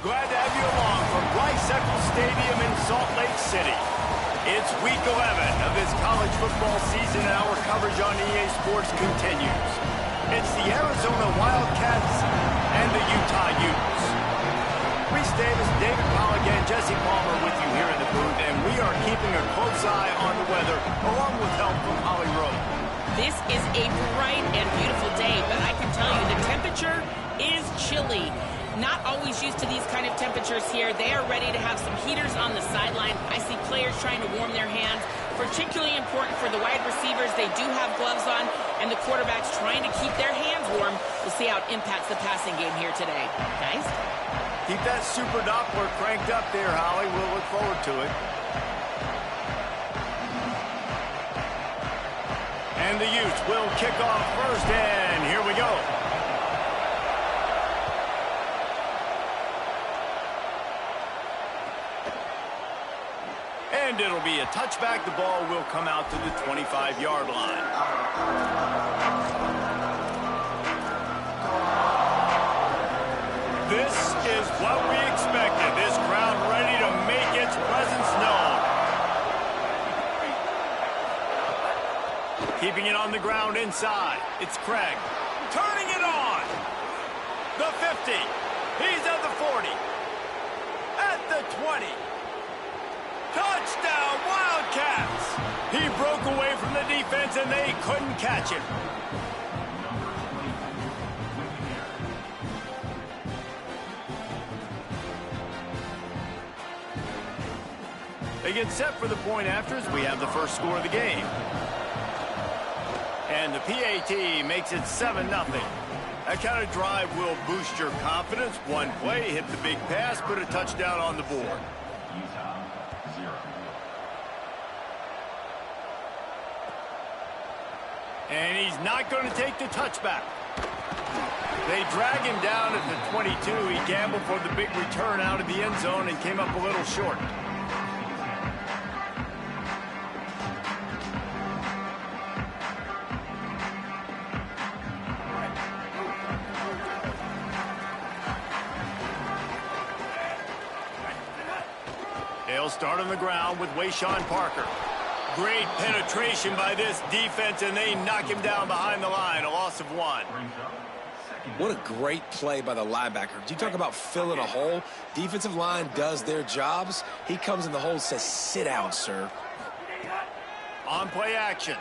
Glad to have you along from Rice Eccles Stadium in Salt Lake City. It's week 11 of this college football season, and our coverage on EA Sports continues. It's the Arizona Wildcats and the Utah Utes. Reese Davis, David Pollack, and Jesse Palmer with you here in the booth, and we are keeping a close eye on the weather, along with help from Holly Rowe. This is a bright and beautiful day, but I can tell you the temperature is chilly. Not always used to these kind of temperatures here. They are ready to have some heaters on the sideline. I see players trying to warm their hands. Particularly important for the wide receivers. They do have gloves on, and the quarterbacks trying to keep their hands warm. We'll see how it impacts the passing game here today. Guys? Keep that Super Doppler cranked up there, Holly. We'll look forward to it. And the Utes will kick off first, and here we go. And it'll be a touchback. The ball will come out to the 25-yard line. This is what we expected. This crowd ready to make its presence known. Keeping it on the ground inside. It's Craig. Turning it on. The 50. He's at the 40. At the 20. Touchdown, Wildcats! He broke away from the defense, and they couldn't catch him. They get set for the point afters. We have the first score of the game. And the PAT makes it 7-0. That kind of drive will boost your confidence. One play, hit the big pass, put a touchdown on the board. And he's not going to take the touchback. They drag him down at the 22. He gambled for the big return out of the end zone and came up a little short. They'll start on the ground with Wayshawn Parker. Great penetration by this defense, and they knock him down behind the line. A loss of 1. What a great play by the linebacker. You talk about filling a hole. Defensive line does their jobs. He comes in the hole and says, sit down, sir. On play action.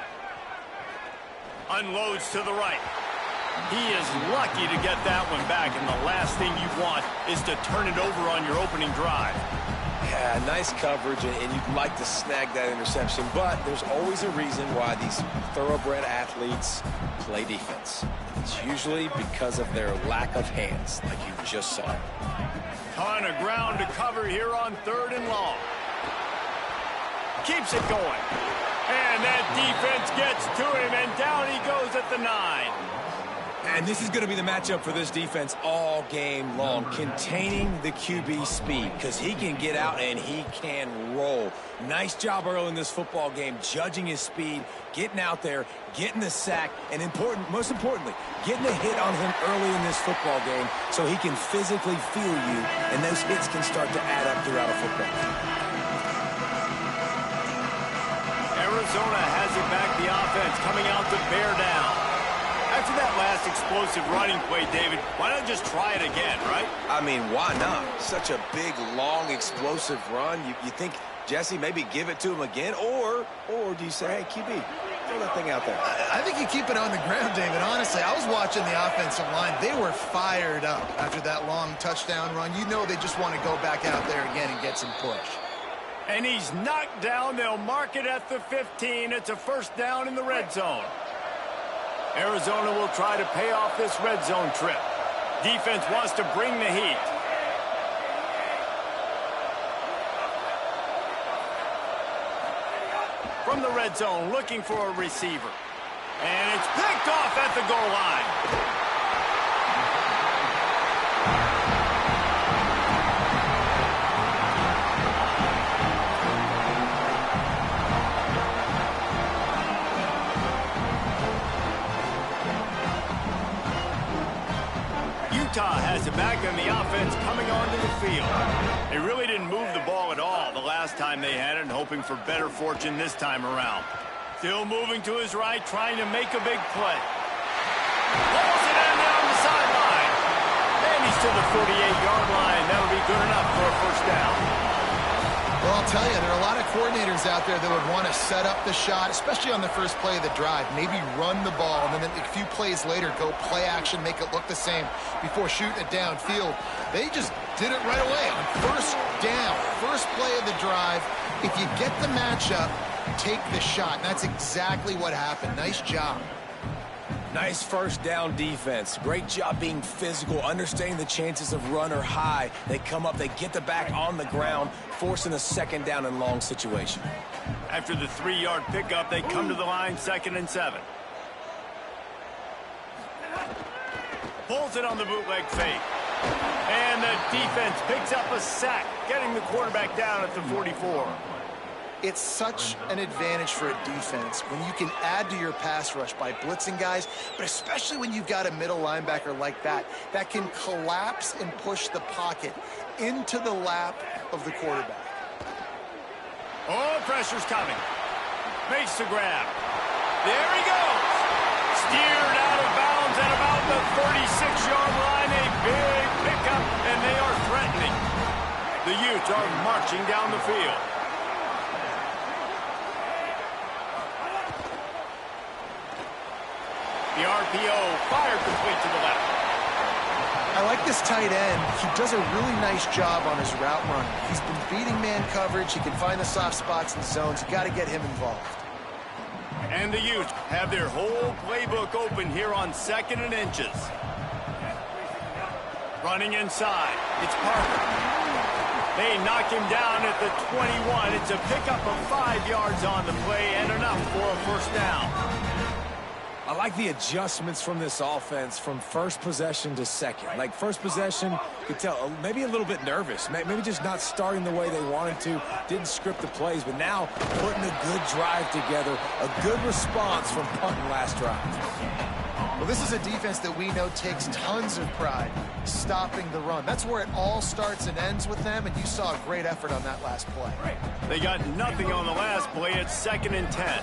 Unloads to the right. He is lucky to get that one back, and the last thing you want is to turn it over on your opening drive. Yeah, nice coverage, and you'd like to snag that interception, but there's always a reason why these thoroughbred athletes play defense. It's usually because of their lack of hands, like you just saw. Ton of ground to cover here on 3rd and long. Keeps it going. And that defense gets to him, and down he goes at the 9. And this is going to be the matchup for this defense all game long, containing the QB speed, because he can get out and he can roll. Nice job early in this football game, judging his speed, getting out there, getting the sack, and most importantly, getting a hit on him early in this football game so he can physically feel you, and those hits can start to add up throughout a football game. Arizona has it back, the offense coming out to bear down. After that last explosive running play, David, why not just try it again, right? I mean, why not? Such a big, long, explosive run. You think, Jesse, maybe give it to him again? Or do you say, hey, QB, throw that thing out there? I think you keep it on the ground, David. Honestly, I was watching the offensive line. They were fired up after that long touchdown run. You know they just want to go back out there again and get some push. And he's knocked down. They'll mark it at the 15. It's a first down in the red zone. Arizona will try to pay off this red zone trip. Defense wants to bring the heat. From the red zone, looking for a receiver. And it's picked off at the goal line. Utah has it back, and the offense coming onto the field. They really didn't move the ball at all the last time they had it, and hoping for better fortune this time around. Still moving to his right, trying to make a big play. Pulls it in down the sideline. And he's to the 48-yard line. That'll be good enough for a first down. Well, I'll tell you, there are a lot of coordinators out there that would want to set up the shot, especially on the first play of the drive. Maybe run the ball, and then a few plays later, go play action, make it look the same before shooting it downfield. They just did it right away on first down, first play of the drive. If you get the matchup, take the shot. And that's exactly what happened. Nice job. Nice first down defense. Great job being physical, understanding the chances of run are high. They come up, they get the back on the ground, forcing a second down and long situation. After the 3-yard pickup, they come to the line, 2nd and 7. Pulls it on the bootleg fake. And the defense picks up a sack, getting the quarterback down at the 44. It's such an advantage for a defense when you can add to your pass rush by blitzing guys, but especially when you've got a middle linebacker like that can collapse and push the pocket into the lap of the quarterback. Oh, pressure's coming. Makes the grab. There he goes. Steered out of bounds at about the 36-yard line. A big pickup, and they are threatening. The Utes are marching down the field. The RPO fired complete to the left. I like this tight end. He does a really nice job on his route running. He's been beating man coverage. He can find the soft spots and zones. You got to get him involved. And the Utes have their whole playbook open here on 2nd and inches. Running inside. It's Parker. They knock him down at the 21. It's a pickup of 5 yards on the play and enough for a first down. I like the adjustments from this offense from first possession to second. Like first possession, you could tell maybe a little bit nervous. Maybe just not starting the way they wanted to. Didn't script the plays, but now putting a good drive together. A good response from punting last drive. Well, this is a defense that we know takes tons of pride stopping the run. That's where it all starts and ends with them, and you saw a great effort on that last play. They got nothing on the last play. It's 2nd and 10.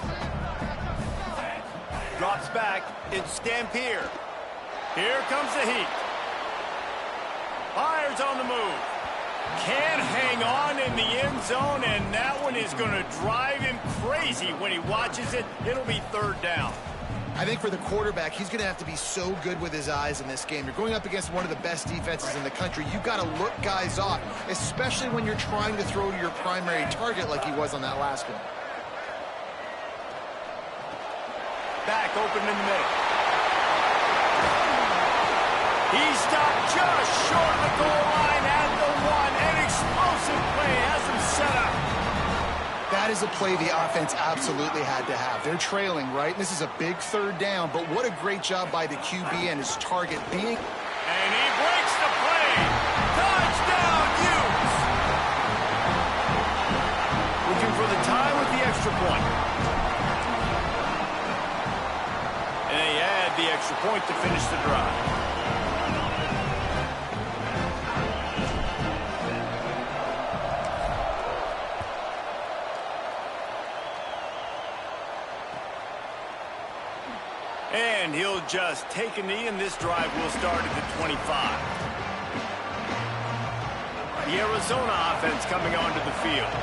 Drops back. It's Stampier. Here comes the heat. Fires on the move. Can't hang on in the end zone, and that one is going to drive him crazy when he watches it. It'll be 3rd down. I think for the quarterback, he's going to have to be so good with his eyes in this game. You're going up against one of the best defenses in the country. You've got to look guys off, especially when you're trying to throw to your primary target like he was on that last one. Back open in the middle. He stopped just short of the goal line at the 1. An explosive play has him set up. That is a play the offense absolutely had to have. They're trailing, right? This is a big 3rd down, but what a great job by the QB and his target being. And he breaks the play. Touchdown, Utes. Looking for the tie with the extra point. And they add the extra point to finish the drive. And he'll just take a knee, and this drive will start at the 25. The Arizona offense coming onto the field.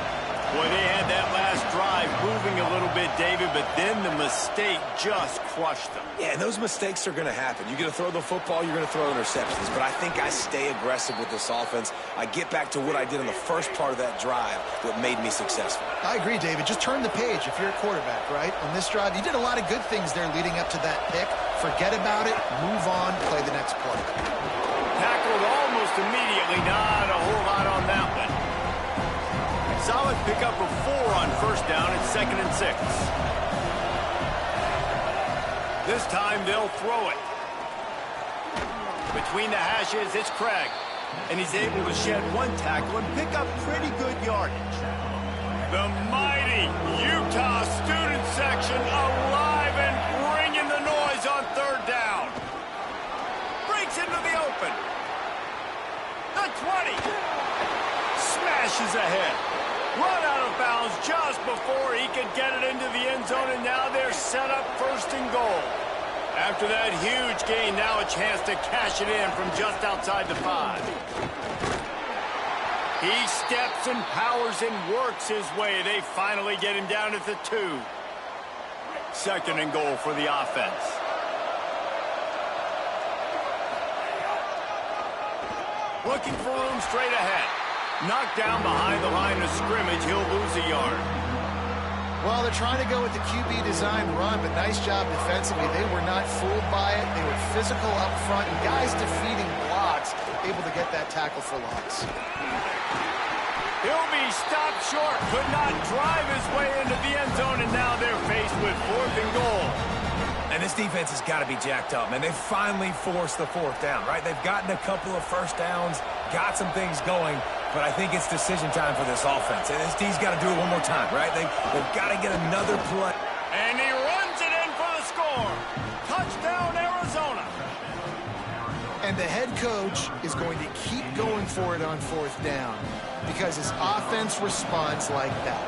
Boy, they had that last drive moving a little bit, David, but then the mistake just crushed them. Yeah, and those mistakes are going to happen. You're going to throw the football, you're going to throw interceptions, but I think I stay aggressive with this offense. I get back to what I did in the first part of that drive that made me successful. I agree, David. Just turn the page if you're a quarterback, right? On this drive, you did a lot of good things there leading up to that pick. Forget about it, move on, play the next play. Tackled almost immediately, not a whole lot on that one. Solid pickup of 4 on first down. It's 2nd and 6. This time they'll throw it. Between the hashes, it's Craig. And he's able to shed 1 tackle and pick up pretty good yardage. The mighty Utah student section alive and bringing the noise on 3rd down. Breaks into the open. is ahead. Run out of bounds just before he could get it into the end zone, and now they're set up first and goal. After that huge gain, now a chance to cash it in from just outside the 5. He steps and powers and works his way. They finally get him down at the 2. Second and goal for the offense. Looking for room straight ahead. Knocked down behind the line of scrimmage. He'll lose a yard. Well, they're trying to go with the QB design run, but nice job defensively. They were not fooled by it. They were physical up front, and guys defeating blocks, able to get that tackle for loss. He'll be stopped short. Could not drive his way into the end zone, and now they're faced with 4th and goal. And this defense has got to be jacked up, man. They finally forced the 4th down, right? They've gotten a couple of first downs, got some things going, but I think it's decision time for this offense. And this D's got to do it one more time, right? They've got to get another play. And he runs it in for the score. Touchdown, Arizona. And the head coach is going to keep going for it on 4th down because his offense responds like that.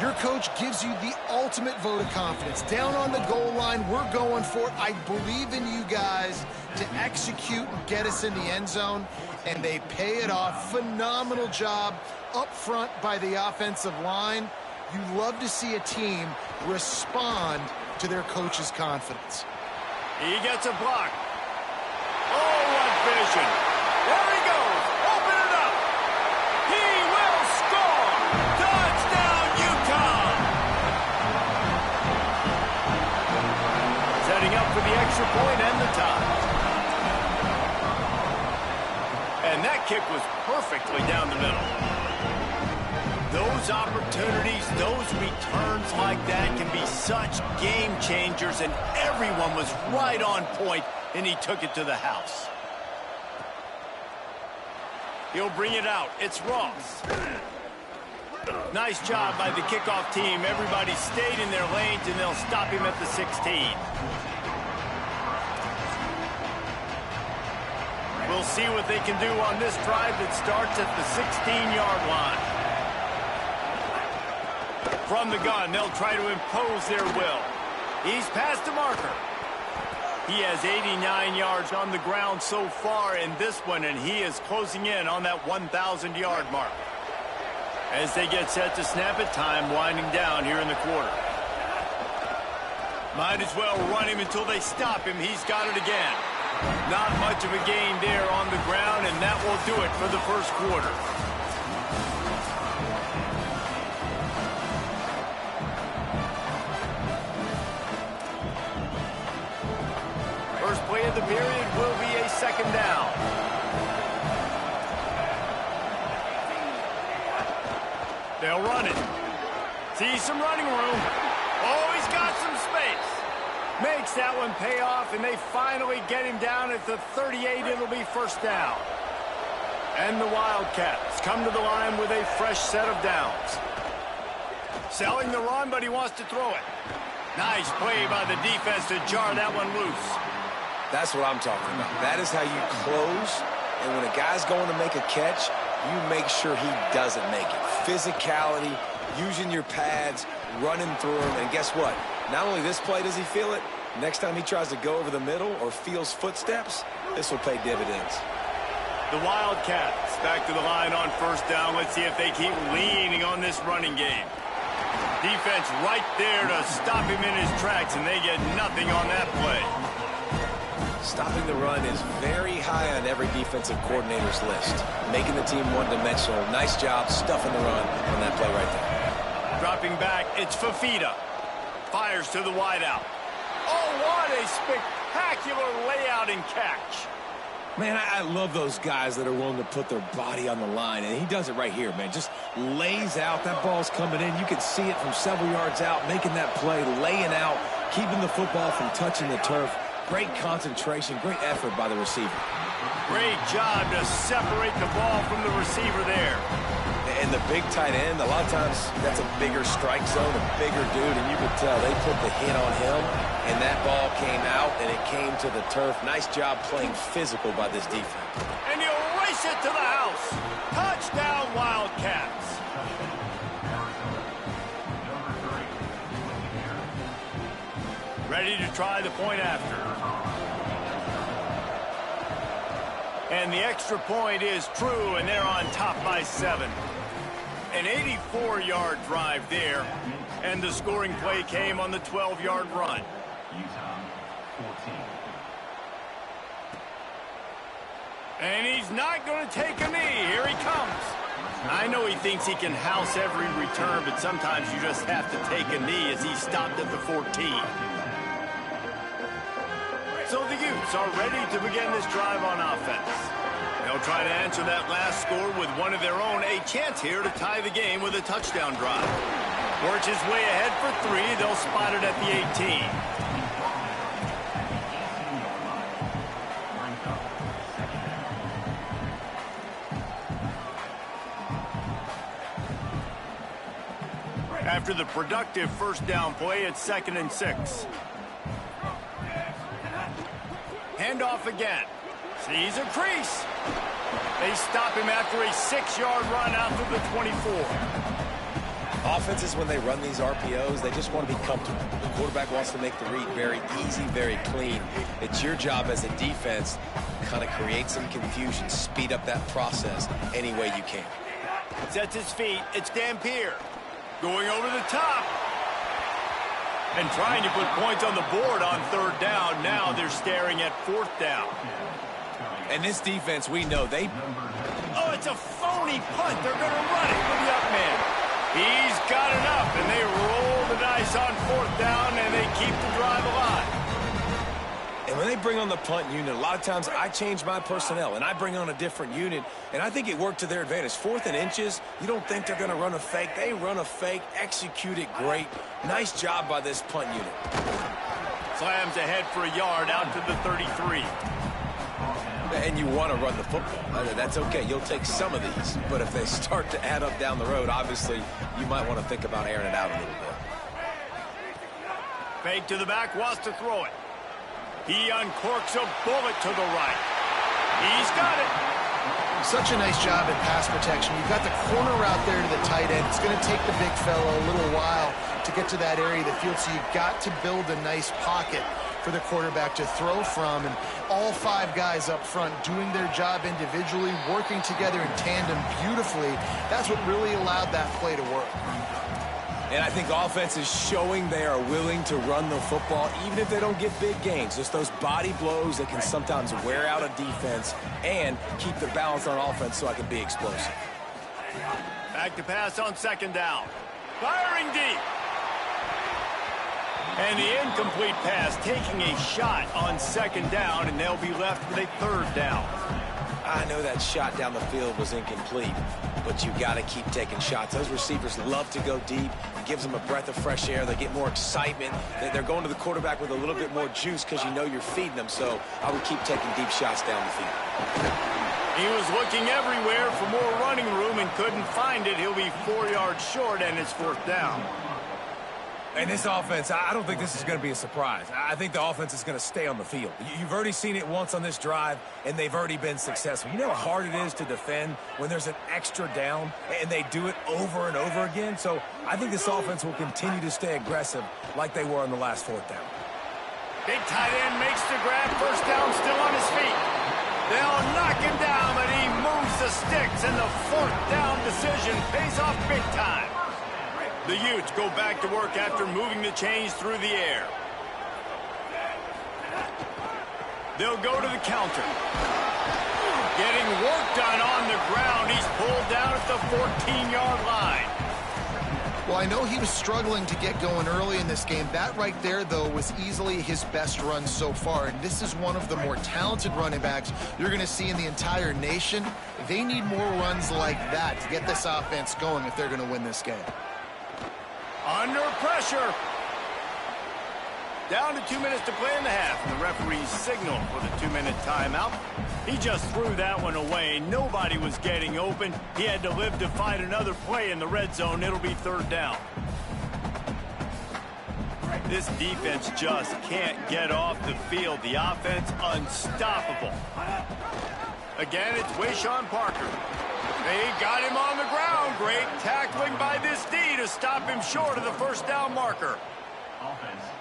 Your coach gives you the ultimate vote of confidence. Down on the goal line, we're going for it. I believe in you guys to execute and get us in the end zone, and they pay it off. Phenomenal job up front by the offensive line. You love to see a team respond to their coach's confidence. He gets a block. Oh, what vision. There he goes. Open it up. He will score. Touchdown, Utah. Setting up for the extra point and the tie. And that kick was perfectly down the middle. Those opportunities, those returns like that can be such game changers, and everyone was right on point, and he took it to the house. He'll bring it out. It's Ross. Nice job by the kickoff team. Everybody stayed in their lanes, and they'll stop him at the 16. We'll see what they can do on this drive that starts at the 16-yard line. From the gun, they'll try to impose their will. He's past the marker. He has 89 yards on the ground so far in this one, and he is closing in on that 1,000-yard mark. As they get set to snap it, time winding down here in the quarter. Might as well run him until they stop him. He's got it again. Not much of a gain there on the ground, and that will do it for the first quarter. First play of the period will be a second down. They'll run it. See some running room. Oh, he's got some space. Makes that one pay off, and they finally get him down at the 38. It'll be first down. And the Wildcats come to the line with a fresh set of downs. Selling the run, but he wants to throw it. Nice play by the defense to jar that one loose. That's what I'm talking about. That is how you close, and when a guy's going to make a catch, you make sure he doesn't make it. Physicality, using your pads, running through him, and guess what? Not only this play does he feel it, next time he tries to go over the middle or feels footsteps, this will pay dividends. The Wildcats back to the line on first down. Let's see if they keep leaning on this running game. Defense right there to stop him in his tracks, and they get nothing on that play. Stopping the run is very high on every defensive coordinator's list. Making the team one-dimensional. Nice job stuffing the run on that play right there. Dropping back, it's Fafita. Fires to the wideout. Oh, what a spectacular layout and catch. Man, I love those guys that are willing to put their body on the line, and he does it right here, man. Just lays out. That ball's coming in. You can see it from several yards out, making that play, laying out, keeping the football from touching the turf. Great concentration, great effort by the receiver. Great job to separate the ball from the receiver there. And the big tight end, a lot of times that's a bigger strike zone, a bigger dude, and you could tell they put the hit on him, and that ball came out, and it came to the turf. Nice job playing physical by this defense. And he'll race takes it to the house. Touchdown, Wildcats. Ready to try the point after. And the extra point is true, and they're on top by 7. An 84-yard drive there, and the scoring play came on the 12-yard run. And he's not going to take a knee. Here he comes. I know he thinks he can house every return, but sometimes you just have to take a knee as he stopped at the 14. So the Utes are ready to begin this drive on offense. They'll try to answer that last score with one of their own. A chance here to tie the game with a touchdown drive. Works his way ahead for 3. They'll spot it at the 18. After the productive first down play, it's 2nd and 6. Handoff again. Sees a crease. They stop him after a 6-yard run out to the 24. Offenses, when they run these RPOs, they just want to be comfortable. The quarterback wants to make the read very easy, very clean. It's your job as a defense to kind of create some confusion, speed up that process any way you can. Sets his feet. It's Dampier. Going over the top. And trying to put points on the board on 3rd down. Now they're staring at 4th down. And this defense, we know they... Oh, it's a phony punt. They're going to run it with the up man. He's got enough, and they roll the dice on 4th down, and they keep the drive alive. And when they bring on the punt unit, a lot of times I change my personnel, and I bring on a different unit, and I think it worked to their advantage. 4th and inches, you don't think they're going to run a fake. They run a fake, execute it great. Nice job by this punt unit. Slams ahead for a yard out to the 33. And you want to run the football. That's okay. You'll take some of these. But if they start to add up down the road, obviously, you might want to think about airing it out a little bit. Fake to the back, wants to throw it. He uncorks a bullet to the right. He's got it. Such a nice job at pass protection. You've got the corner route there to the tight end. It's going to take the big fellow a little while to get to that area of the field, so you've got to build a nice pocket for the quarterback to throw from, and all 5 guys up front doing their job individually, working together in tandem beautifully. That's what really allowed that play to work. And I think offense is showing they are willing to run the football, even if they don't get big gains. Just those body blows that can sometimes wear out a defense and keep the balance on offense so I can be explosive. Back to pass on 2nd down. Firing deep. And the incomplete pass taking a shot on 2nd down, and they'll be left with a 3rd down. I know that shot down the field was incomplete, but you got to keep taking shots. Those receivers love to go deep. It gives them a breath of fresh air. They get more excitement. They're going to the quarterback with a little bit more juice because you know you're feeding them. So I would keep taking deep shots down the field. He was looking everywhere for more running room and couldn't find it. He'll be 4 yards short, and it's 4th down. And this offense, I don't think this is going to be a surprise. I think the offense is going to stay on the field. You've already seen it once on this drive, and they've already been successful. You know how hard it is to defend when there's an extra down, and they do it over and over again? So I think this offense will continue to stay aggressive like they were on the last 4th down. Big tight end makes the grab. 1st down, still on his feet. They'll knock him down, but he moves the sticks, and the 4th down decision pays off big time. The Utes go back to work after moving the chains through the air. They'll go to the counter. Getting work done on the ground. He's pulled down at the 14-yard line. Well, I know he was struggling to get going early in this game. That right there, though, was easily his best run so far. And this is one of the more talented running backs you're going to see in the entire nation. They need more runs like that to get this offense going if they're going to win this game. Under pressure. Down to 2 minutes to play in the half. And the referee's signal for the 2-minute timeout. He just threw that one away. Nobody was getting open. He had to live to find another play in the red zone. It'll be 3rd down. This defense just can't get off the field. The offense unstoppable. Again, it's Wayshawn Parker. They got him on the ground. Great tackling by this D to stop him short of the first down marker.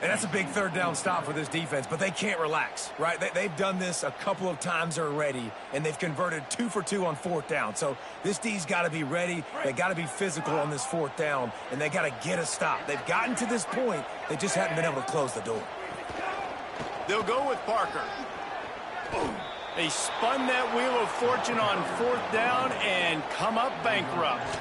And that's a big third down stop for this defense, but they can't relax, right? They've done this a couple of times already, and they've converted 2 for 2 on fourth down. So this D's got to be ready. They got to be physical on this fourth down, and they got to get a stop. They've gotten to this point. They just haven't been able to close the door. They'll go with Parker. They spun that wheel of fortune on fourth down and come up bankrupt.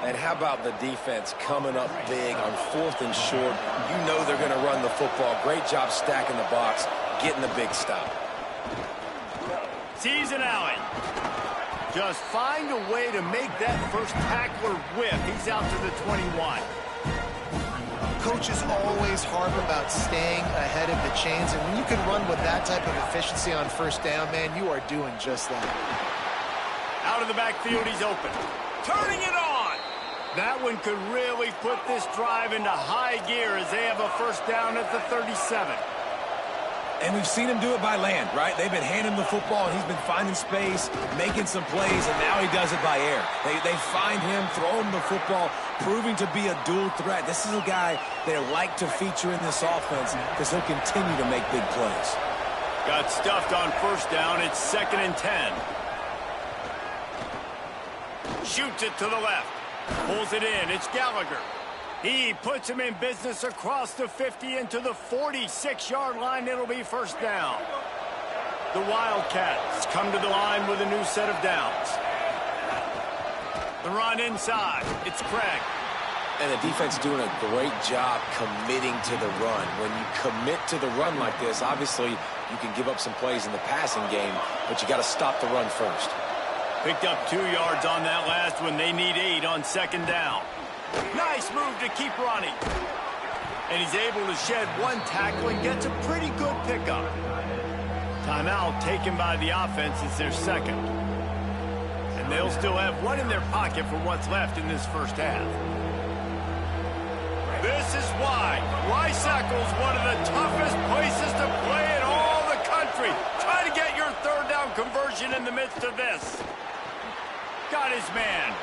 And how about the defense coming up big on fourth and short? You know they're going to run the football. Great job stacking the box, getting the big stop. Sees an alley. Just find a way to make that first tackler whip. He's out to the 21. Coaches always harp about staying ahead of the chains, and when you can run with that type of efficiency on first down, man, you are doing just that. Out of the backfield, he's open. Turning it on. That one could really put this drive into high gear as they have a first down at the 37. And we've seen him do it by land, right? They've been handing him the football, and he's been finding space, making some plays, and now he does it by air. They find him, throw him the football, proving to be a dual threat. This is a guy they like to feature in this offense because he'll continue to make big plays. Got stuffed on first down. It's 2nd and 10. Shoots it to the left. Pulls it in. It's Gallagher. He puts him in business across the 50 into the 46-yard line. It'll be first down. The Wildcats come to the line with a new set of downs. The run inside. It's Craig. And the defense doing a great job committing to the run. When you commit to the run like this, obviously you can give up some plays in the passing game, but you got to stop the run first. Picked up 2 yards on that last one. They need 8 on second down. Nice move to keep running. And he's able to shed 1 tackle and gets a pretty good pickup. Timeout taken by the offense. It's their second. And they'll still have 1 in their pocket for what's left in this first half. This is why Rice-Eccles, one of the toughest places to play in all the country. Try to get your third down conversion in the midst of this. Got his man.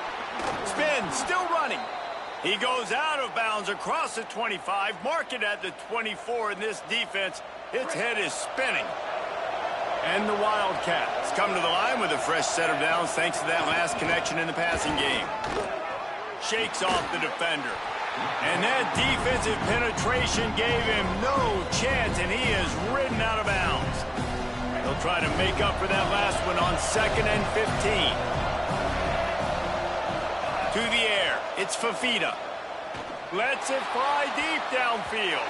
Spin, still running. He goes out of bounds across the 25, mark it at the 24 in this defense. Its head is spinning. And the Wildcats come to the line with a fresh set of downs thanks to that last connection in the passing game. Shakes off the defender. And that defensive penetration gave him no chance, and he is ridden out of bounds. They'll try to make up for that last one on 2nd and 15. To the air, it's Fafita. Lets it fly deep downfield.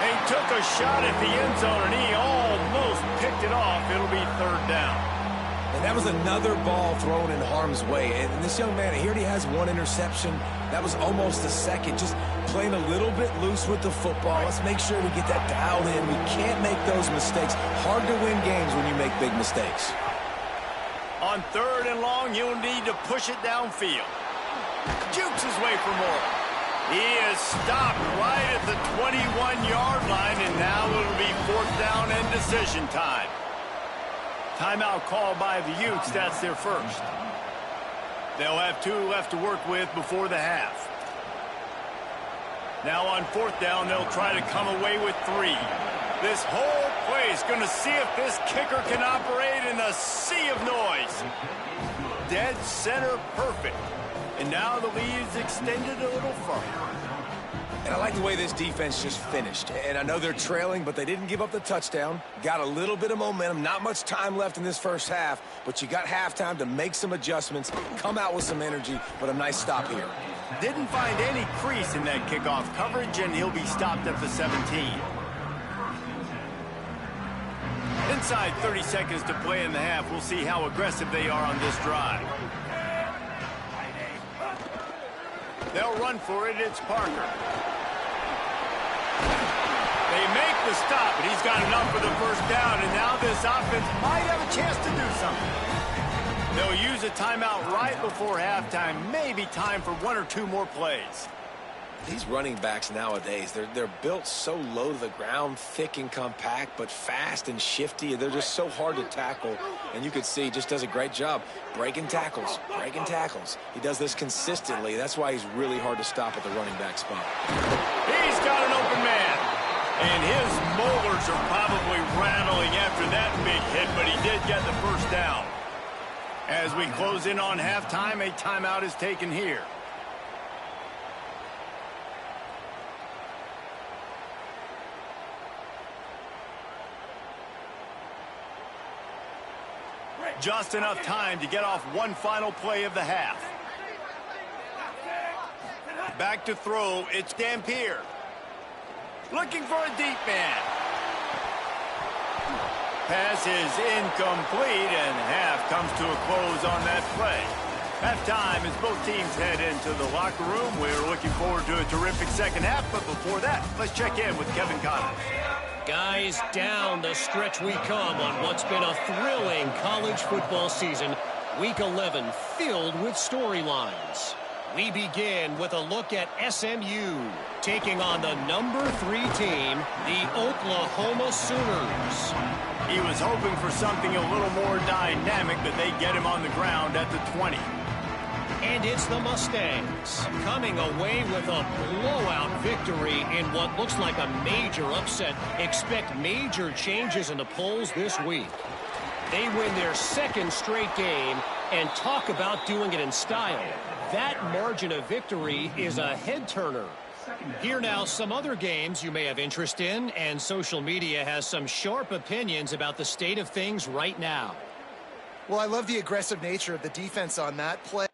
They took a shot at the end zone, and he almost picked it off. It'll be third down. And that was another ball thrown in harm's way. And this young man, he already has 1 interception. That was almost a second. Just playing a little bit loose with the football. Let's make sure we get that dialed in. We can't make those mistakes. Hard to win games when you make big mistakes. On 3rd and long, you'll need to push it downfield. Jukes his way for more. He is stopped right at the 21-yard line, and now it'll be 4th down and decision time. Timeout called by the Utes. That's their first. They'll have 2 left to work with before the half. Now on 4th down, they'll try to come away with 3. This whole play is going to see if this kicker can operate in a sea of noise. Dead center perfect. And now the lead is extended a little further. And I like the way this defense just finished. And I know they're trailing, but they didn't give up the touchdown. Got a little bit of momentum. Not much time left in this first half, but you got halftime to make some adjustments, come out with some energy, but a nice stop here. Didn't find any crease in that kickoff coverage, and he'll be stopped at the 17. Inside 30 seconds to play in the half. We'll see how aggressive they are on this drive. They'll run for it. It's Parker. They make the stop, but he's got enough for the first down, and now this offense might have a chance to do something. They'll use a timeout right before halftime. Maybe time for 1 or 2 more plays. These running backs nowadays, they're built so low to the ground, thick and compact, but fast and shifty. They're just so hard to tackle. And you could see he just does a great job breaking tackles, breaking tackles. He does this consistently. That's why he's really hard to stop at the running back spot. He's got an open man. And his molars are probably rattling after that big hit, but he did get the first down. As we close in on halftime, a timeout is taken here. Just enough time to get off one final play of the half. Back to throw, it's Dampier. Looking for a deep man. Pass is incomplete, and half comes to a close on that play. Halftime as both teams head into the locker room. We're looking forward to a terrific second half, but before that, let's check in with Kevin Connors. Guys, down the stretch we come on what's been a thrilling college football season. Week 11 filled with storylines. We begin with a look at SMU taking on the number 3 team, the Oklahoma Sooners. He was hoping for something a little more dynamic, but they get him on the ground at the 20. And it's the Mustangs coming away with a blowout victory in what looks like a major upset. Expect major changes in the polls this week. They win their second straight game and talk about doing it in style. That margin of victory is a head-turner. Here now, some other games you may have interest in, and social media has some sharp opinions about the state of things right now. Well, I love the aggressive nature of the defense on that play.